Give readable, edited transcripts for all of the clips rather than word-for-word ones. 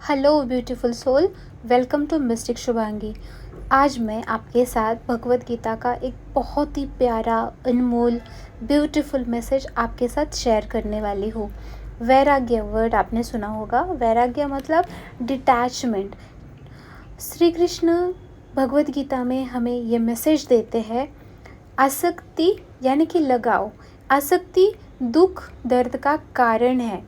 Hello beautiful soul, welcome to mystic Shubhangi. आज मैं आपके साथ भगवत गीता का एक बहुत ही प्यारा, अनमोल, ब्यूटीफुल मैसेज आपके साथ शेयर करने वाली हूँ। वैराग्य वर्ड आपने सुना होगा। वैराग्य मतलब डिटैचमेंट। श्री कृष्ण भगवत गीता में हमें ये मैसेज देते हैं, आसक्ति यानी कि लगाव। आसक्ति दुख दर्द का कारण है।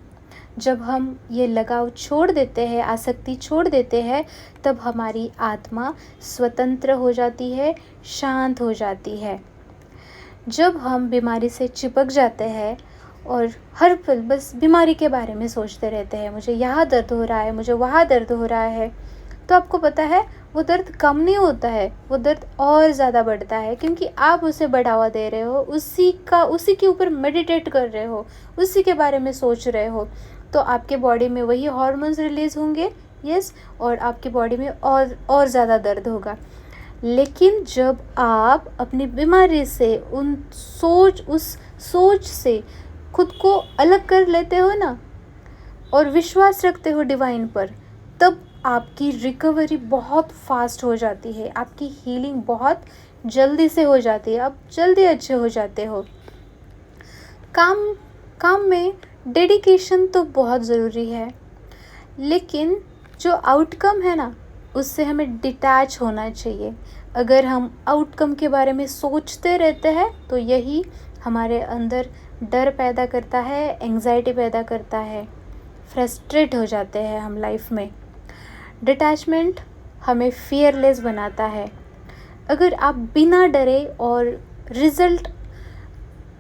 जब हम ये लगाव छोड़ देते हैं, आसक्ति छोड़ देते हैं, तब हमारी आत्मा स्वतंत्र हो जाती है, शांत हो जाती है। जब हम बीमारी से चिपक जाते हैं और हर पल बस बीमारी के बारे में सोचते रहते हैं, मुझे यहाँ दर्द हो रहा है, मुझे वहाँ दर्द हो रहा है, तो आपको पता है वो दर्द कम नहीं होता है, वो दर्द और ज़्यादा बढ़ता है, क्योंकि आप उसे बढ़ावा दे रहे हो, उसी के ऊपर मेडिटेट कर रहे हो, उसी के बारे में सोच रहे हो। तो आपके बॉडी में वही हार्मोन्स रिलीज़ होंगे, यस, और आपकी बॉडी में और ज़्यादा दर्द होगा। लेकिन जब आप अपनी बीमारी से उस सोच से खुद को अलग कर लेते हो ना, और विश्वास रखते हो डिवाइन पर, तब आपकी रिकवरी बहुत फास्ट हो जाती है, आपकी हीलिंग बहुत जल्दी से हो जाती है, आप जल्दी अच्छे हो जाते हो। काम में डेडिकेशन तो बहुत ज़रूरी है, लेकिन जो आउटकम है ना, उससे हमें डिटैच होना चाहिए। अगर हम आउटकम के बारे में सोचते रहते हैं तो यही हमारे अंदर डर पैदा करता है, एंग्जाइटी पैदा करता है, फ्रस्ट्रेट हो जाते हैं हम लाइफ में। डिटैचमेंट हमें फियरलेस बनाता है। अगर आप बिना डरे और रिज़ल्ट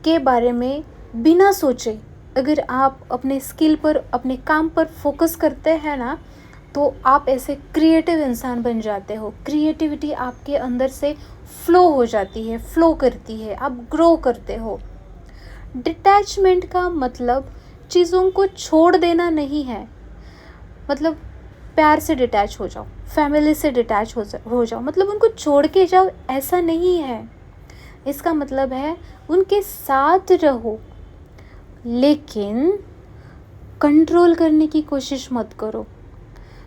के बारे में बिना सोचे अगर आप अपने स्किल पर, अपने काम पर फोकस करते हैं ना, तो आप ऐसे क्रिएटिव इंसान बन जाते हो। क्रिएटिविटी आपके अंदर से फ्लो हो जाती है, फ्लो करती है, आप ग्रो करते हो। डिटैचमेंट का मतलब चीज़ों को छोड़ देना नहीं है। मतलब प्यार से डिटैच हो जाओ, फैमिली से डिटैच हो जाओ, मतलब उनको छोड़ के जाओ, ऐसा नहीं है। इसका मतलब है उनके साथ रहो, लेकिन कंट्रोल करने की कोशिश मत करो।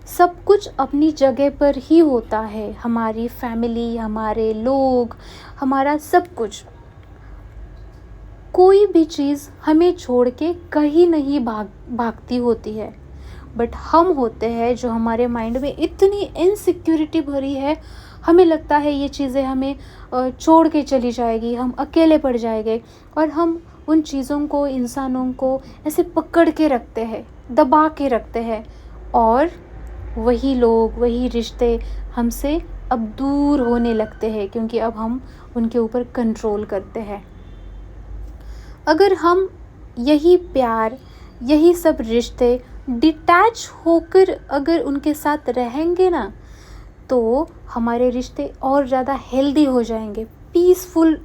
सब कुछ अपनी जगह पर ही होता है, हमारी फैमिली, हमारे लोग, हमारा सब कुछ। कोई भी चीज़ हमें छोड़ के कहीं नहीं भागती होती है, बट हम होते हैं जो हमारे माइंड में इतनी इनसिक्योरिटी भरी है, हमें लगता है ये चीज़ें हमें छोड़ के चली जाएगी, हम अकेले पड़ जाएंगे, और हम उन चीज़ों को, इंसानों को ऐसे पकड़ के रखते हैं, दबा के रखते हैं, और वही लोग, वही रिश्ते हमसे अब दूर होने लगते हैं, क्योंकि अब हम उनके ऊपर कंट्रोल करते हैं। अगर हम यही प्यार, यही सब रिश्ते डिटैच होकर अगर उनके साथ रहेंगे ना, तो हमारे रिश्ते और ज़्यादा हेल्दी हो जाएंगे, पीसफुल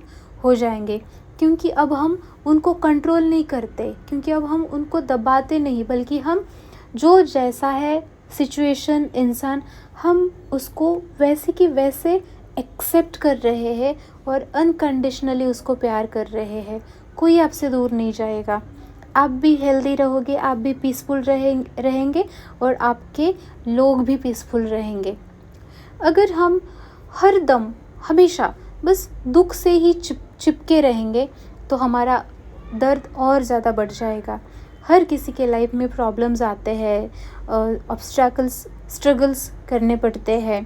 हो जाएंगे, क्योंकि अब हम उनको कंट्रोल नहीं करते, क्योंकि अब हम उनको दबाते नहीं, बल्कि हम जो जैसा है सिचुएशन, इंसान, हम उसको वैसे की वैसे एक्सेप्ट कर रहे हैं और अनकंडीशनली उसको प्यार कर रहे हैं। कोई आपसे दूर नहीं जाएगा, आप भी हेल्दी रहोगे, आप भी पीसफुल रहेंगे, और आपके लोग भी पीसफुल रहेंगे। अगर हम हर दम हमेशा बस दुख से ही चिपके रहेंगे, तो हमारा दर्द और ज़्यादा बढ़ जाएगा। हर किसी के लाइफ में प्रॉब्लम्स आते हैं, ऑब्स्टैकल्स, स्ट्रगल्स करने पड़ते हैं,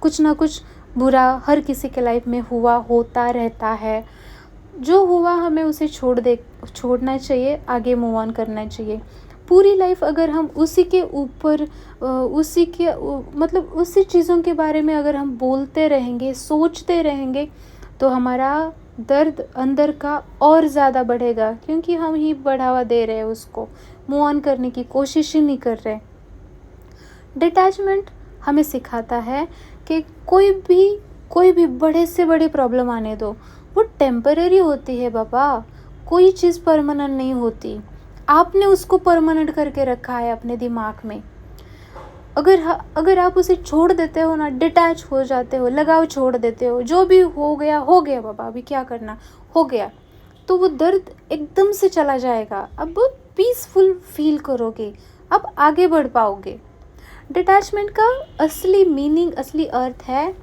कुछ ना कुछ बुरा हर किसी के लाइफ में होता रहता है। जो हुआ हमें उसे छोड़ना चाहिए, आगे मूव ऑन करना चाहिए। पूरी लाइफ अगर हम उसी के ऊपर मतलब उसी चीज़ों के बारे में अगर हम बोलते रहेंगे, सोचते रहेंगे, तो हमारा दर्द अंदर का और ज़्यादा बढ़ेगा, क्योंकि हम ही बढ़ावा दे रहे हैं उसको, मूव ऑन करने की कोशिश ही नहीं कर रहे। डिटैचमेंट हमें सिखाता है कि कोई भी बड़े से बड़ी प्रॉब्लम आने दो, वो टेम्पररी होती है बाबा, कोई चीज़ परमानेंट नहीं होती। आपने उसको परमानेंट करके रखा है अपने दिमाग में। अगर आप उसे छोड़ देते हो ना, डिटैच हो जाते हो, लगाव छोड़ देते हो, जो भी हो गया बाबा, अभी क्या करना, हो गया, तो वो दर्द एकदम से चला जाएगा। अब पीसफुल फील करोगे, अब आगे बढ़ पाओगे। डिटैचमेंट का असली मीनिंग, असली अर्थ है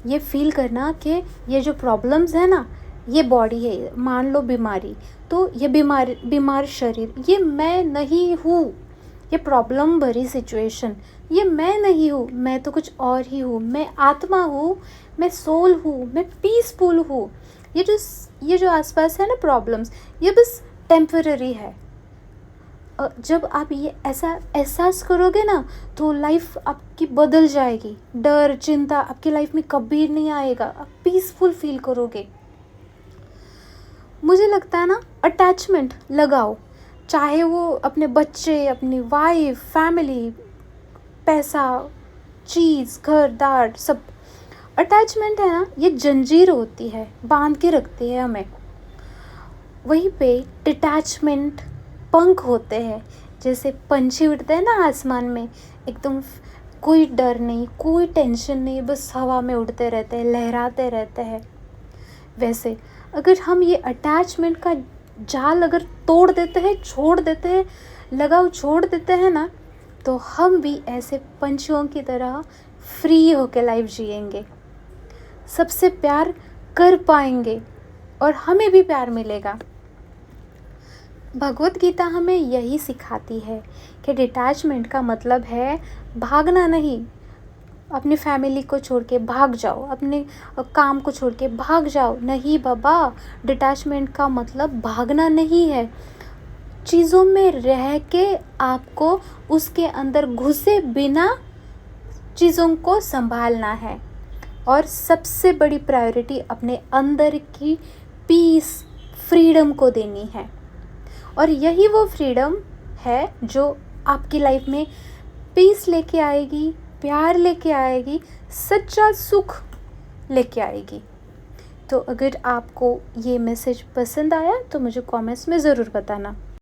ये फील करना कि ये जो प्रॉब्लम्स है ना, ये बॉडी है, मान लो बीमारी, तो ये बीमार शरीर ये मैं नहीं हूँ। ये प्रॉब्लम भरी सिचुएशन ये मैं नहीं हूँ, मैं तो कुछ और ही हूँ, मैं आत्मा हूँ, मैं सोल हूँ, मैं पीसफुल हूँ। ये जो आसपास है ना प्रॉब्लम्स, ये बस टेम्पररी है। जब आप ये ऐसा एहसास करोगे ना, तो लाइफ आपकी बदल जाएगी। डर चिंता आपकी लाइफ में कभी नहीं आएगा, आप पीसफुल फील करोगे। मुझे लगता है ना, अटैचमेंट लगाओ, चाहे वो अपने बच्चे, अपनी वाइफ, फैमिली, पैसा, चीज़, घर दार सब। अटैचमेंट है ना, ये जंजीर होती है, बांध के रखती है हमें। वहीं पे डिटैचमेंट पंख होते हैं, जैसे पंछी उड़ते हैं ना आसमान में, एकदम कोई डर नहीं, कोई टेंशन नहीं, बस हवा में उड़ते रहते हैं, लहराते रहते हैं। वैसे अगर हम ये अटैचमेंट का जाल अगर तोड़ देते हैं, छोड़ देते हैं, लगाव छोड़ देते हैं ना, तो हम भी ऐसे पंछियों की तरह फ्री होकर लाइफ जिएंगे, सबसे प्यार कर पाएंगे और हमें भी प्यार मिलेगा। भगवत गीता हमें यही सिखाती है कि डिटैचमेंट का मतलब है भागना नहीं। अपनी फैमिली को छोड़ के भाग जाओ, अपने काम को छोड़ के भाग जाओ, नहीं बाबा। डिटैचमेंट का मतलब भागना नहीं है, चीज़ों में रह के आपको उसके अंदर घुसे बिना चीज़ों को संभालना है। और सबसे बड़ी प्रायोरिटी अपने अंदर की पीस, फ्रीडम को देनी है। और यही वो फ्रीडम है जो आपकी लाइफ में पीस लेके आएगी, प्यार लेके आएगी, सच्चा सुख लेके आएगी। तो अगर आपको ये मैसेज पसंद आया तो मुझे कमेंट्स में ज़रूर बताना।